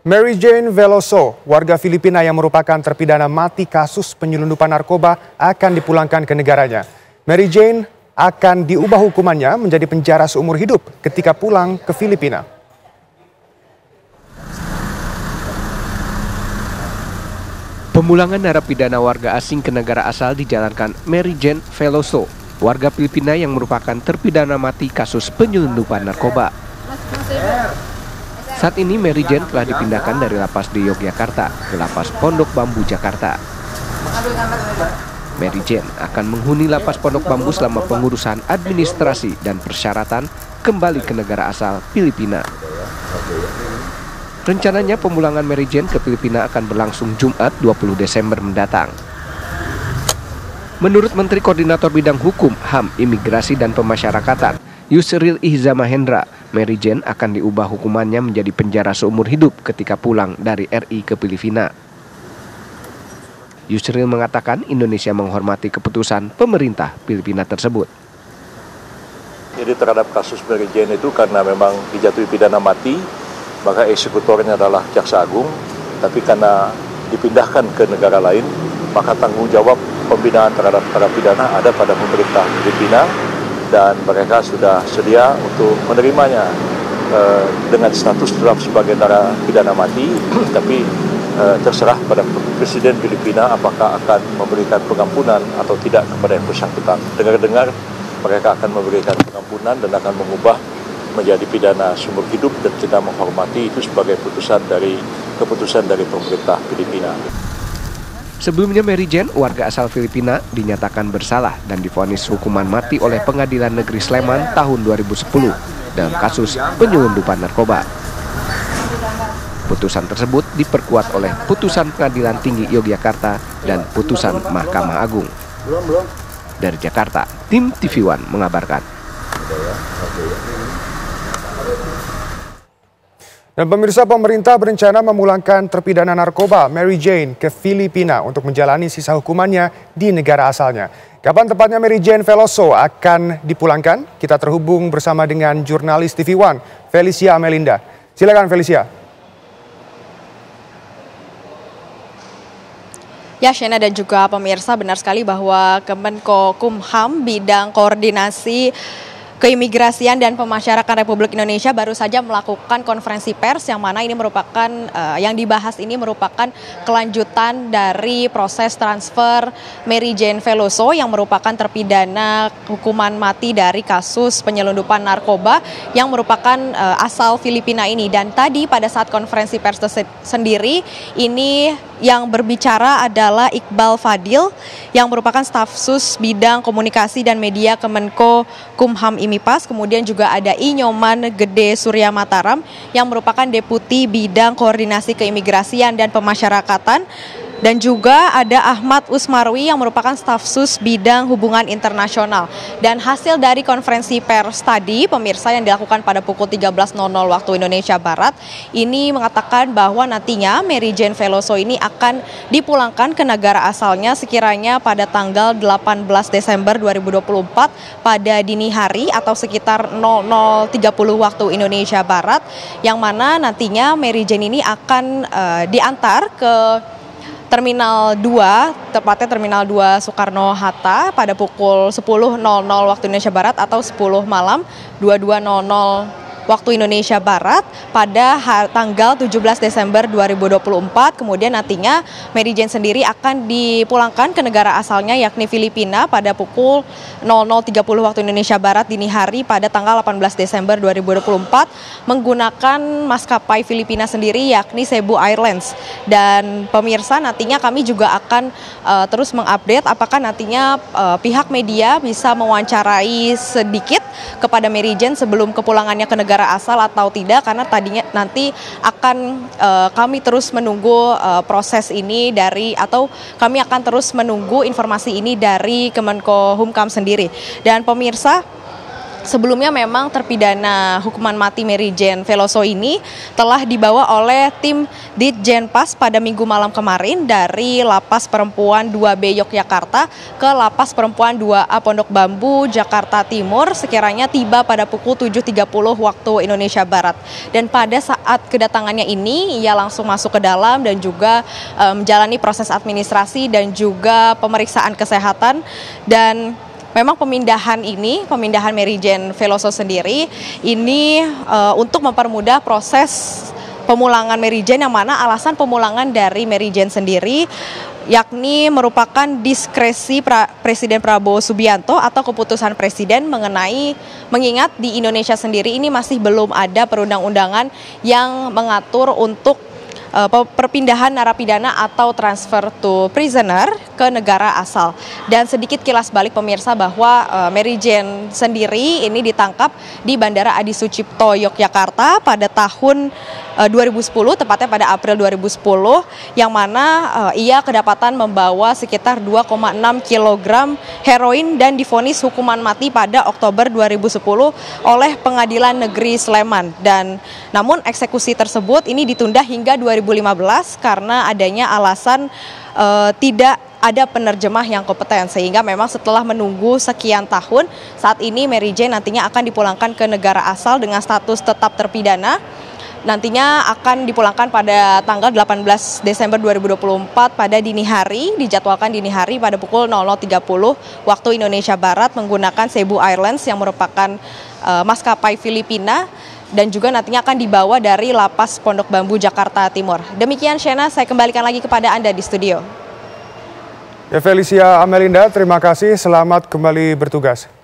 Mary Jane Veloso, warga Filipina yang merupakan terpidana mati kasus penyelundupan narkoba akan dipulangkan ke negaranya. Mary Jane akan diubah hukumannya menjadi penjara seumur hidup ketika pulang ke Filipina. Pemulangan narapidana warga asing ke negara asal dijalankan Mary Jane Veloso, warga Filipina yang merupakan terpidana mati kasus penyelundupan narkoba. Saat ini Mary Jane telah dipindahkan dari lapas di Yogyakarta ke lapas Pondok Bambu, Jakarta. Mary Jane akan menghuni lapas Pondok Bambu selama pengurusan administrasi dan persyaratan kembali ke negara asal Filipina. Rencananya pemulangan Mary Jane ke Filipina akan berlangsung Jumat 20 Desember mendatang. Menurut Menteri Koordinator Bidang Hukum, HAM, Imigrasi dan Pemasyarakatan, Yusril Ihza Mahendra, Mary Jane akan diubah hukumannya menjadi penjara seumur hidup ketika pulang dari RI ke Filipina. Yusril mengatakan Indonesia menghormati keputusan pemerintah Filipina tersebut. Jadi terhadap kasus Mary Jane itu karena memang dijatuhi pidana mati, maka eksekutornya adalah Jaksa Agung, tapi karena dipindahkan ke negara lain, maka tanggung jawab pembinaan terhadap para pidana ada pada pemerintah Filipina, dan mereka sudah sedia untuk menerimanya dengan status tetap sebagai narapidana mati, tapi terserah pada Presiden Filipina apakah akan memberikan pengampunan atau tidak kepada yang bersangkutan. Dengar-dengar mereka akan memberikan pengampunan dan akan mengubah menjadi pidana seumur hidup, dan kita menghormati itu sebagai keputusan dari pemerintah Filipina. Sebelumnya Mary Jane, warga asal Filipina, dinyatakan bersalah dan divonis hukuman mati oleh Pengadilan Negeri Sleman tahun 2010 dalam kasus penyelundupan narkoba. Putusan tersebut diperkuat oleh putusan Pengadilan Tinggi Yogyakarta dan putusan Mahkamah Agung. Dari Jakarta, tim TV One mengabarkan. Dan pemirsa, pemerintah berencana memulangkan terpidana narkoba Mary Jane ke Filipina untuk menjalani sisa hukumannya di negara asalnya. Kapan tepatnya Mary Jane Veloso akan dipulangkan? Kita terhubung bersama dengan jurnalis TV One, Felicia Amelinda. Silakan Felicia. Ya, Shena dan juga pemirsa, benar sekali bahwa Kemenkumham bidang koordinasi Keimigrasian dan Pemasyarakatan Republik Indonesia baru saja melakukan konferensi pers yang mana ini merupakan yang dibahas ini merupakan kelanjutan dari proses transfer Mary Jane Veloso yang merupakan terpidana hukuman mati dari kasus penyelundupan narkoba yang merupakan asal Filipina ini. Dan tadi pada saat konferensi pers sendiri ini yang berbicara adalah Iqbal Fadil yang merupakan staf sus bidang komunikasi dan media Kemenkumham IMIPAS. Kemudian juga ada Inyoman Gede Surya Mataram yang merupakan deputi bidang koordinasi keimigrasian dan pemasyarakatan. Dan juga ada Ahmad Usmarwi yang merupakan staf sus bidang hubungan internasional. Dan hasil dari konferensi pers tadi, pemirsa, yang dilakukan pada pukul 13.00 waktu Indonesia Barat, ini mengatakan bahwa nantinya Mary Jane Veloso ini akan dipulangkan ke negara asalnya sekiranya pada tanggal 18 Desember 2024 pada dini hari atau sekitar 00.30 waktu Indonesia Barat, yang mana nantinya Mary Jane ini akan diantar ke Terminal 2, tepatnya Terminal 2 Soekarno-Hatta pada pukul 10.00 waktu Indonesia Barat atau 10 malam 22.00 waktu Indonesia Barat pada tanggal 17 Desember 2024. Kemudian nantinya Mary Jane sendiri akan dipulangkan ke negara asalnya yakni Filipina pada pukul 00.30 waktu Indonesia Barat dini hari pada tanggal 18 Desember 2024 menggunakan maskapai Filipina sendiri yakni Cebu Airlines. Dan pemirsa, nantinya kami juga akan terus mengupdate apakah nantinya pihak media bisa mewawancarai sedikit kepada Mary Jane sebelum kepulangannya ke negara asal atau tidak, karena tadinya nanti akan kami terus menunggu proses ini atau kami akan terus menunggu informasi ini dari Kemenkumham sendiri. Dan pemirsa, Sebelumnya memang terpidana hukuman mati Mary Jane Veloso ini telah dibawa oleh tim Ditjenpas pada Minggu malam kemarin dari Lapas Perempuan 2B Yogyakarta ke Lapas Perempuan 2A Pondok Bambu Jakarta Timur sekiranya tiba pada pukul 7.30 waktu Indonesia Barat. Dan pada saat kedatangannya ini ia langsung masuk ke dalam dan juga menjalani proses administrasi dan juga pemeriksaan kesehatan. Dan memang pemindahan Mary Jane Veloso sendiri ini untuk mempermudah proses pemulangan Mary Jane, yang mana alasan pemulangan dari Mary Jane sendiri yakni merupakan diskresi Presiden Prabowo Subianto atau keputusan Presiden mengingat di Indonesia sendiri ini masih belum ada perundang-undangan yang mengatur untuk perpindahan narapidana atau transfer to prisoner ke negara asal. Dan sedikit kilas balik pemirsa bahwa Mary Jane sendiri ini ditangkap di Bandara Adi Sucipto Yogyakarta pada tahun 2010, tepatnya pada April 2010, yang mana ia kedapatan membawa sekitar 2,6 kg heroin dan divonis hukuman mati pada Oktober 2010 oleh Pengadilan Negeri Sleman. Dan namun eksekusi tersebut ini ditunda hingga 2015 karena adanya alasan tidak ada penerjemah yang kompeten, sehingga memang setelah menunggu sekian tahun, saat ini Mary Jane nantinya akan dipulangkan ke negara asal dengan status tetap terpidana. Nantinya akan dipulangkan pada tanggal 18 Desember 2024 pada dini hari, dijadwalkan dini hari pada pukul 00.30 waktu Indonesia Barat menggunakan Cebu Airlines yang merupakan maskapai Filipina, dan juga nantinya akan dibawa dari Lapas Pondok Bambu Jakarta Timur. Demikian Shena, saya kembalikan lagi kepada Anda di studio. Ya, Felicia Amelinda, terima kasih. Selamat kembali bertugas.